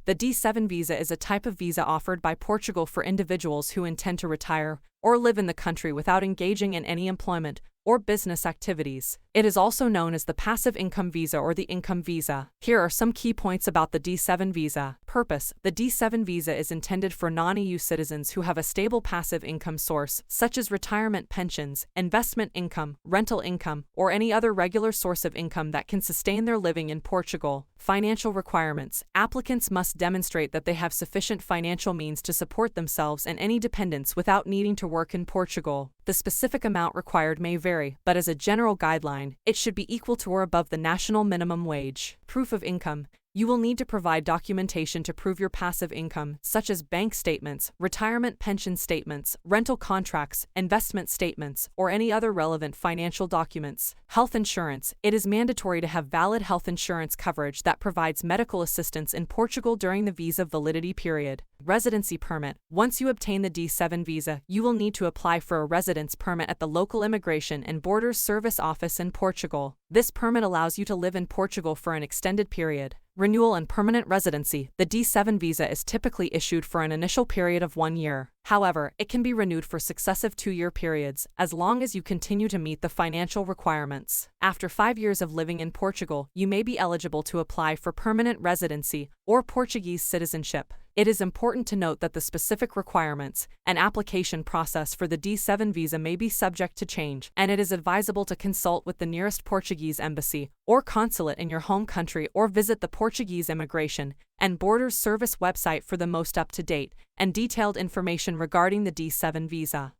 The D7 visa is a type of visa offered by Portugal for individuals who intend to retire or live in the country without engaging in any employment or business activities. It is also known as the passive income visa or the income visa. Here are some key points about the D7 visa. Purpose: the D7 visa is intended for non-EU citizens who have a stable passive income source, such as retirement pensions, investment income, rental income, or any other regular source of income that can sustain their living in Portugal. Financial requirements: applicants must demonstrate that they have sufficient financial means to support themselves and any dependents without needing to work in Portugal. The specific amount required may vary, but as a general guideline, it should be equal to or above the national minimum wage. Proof of income: you will need to provide documentation to prove your passive income, such as bank statements, retirement pension statements, rental contracts, investment statements, or any other relevant financial documents. Health insurance: it is mandatory to have valid health insurance coverage that provides medical assistance in Portugal during the visa validity period. Residency permit: once you obtain the D7 visa, you will need to apply for a residence permit at the local Immigration and Borders Service office in Portugal. This permit allows you to live in Portugal for an extended period. Renewal and permanent residency: the D7 visa is typically issued for an initial period of 1 year. However, it can be renewed for successive 2-year periods, as long as you continue to meet the financial requirements. After 5 years of living in Portugal, you may be eligible to apply for permanent residency or Portuguese citizenship. It is important to note that the specific requirements and application process for the D7 visa may be subject to change, and it is advisable to consult with the nearest Portuguese embassy or consulate in your home country or visit the Portuguese Immigration and Borders Service website for the most up-to-date and detailed information regarding the D7 visa.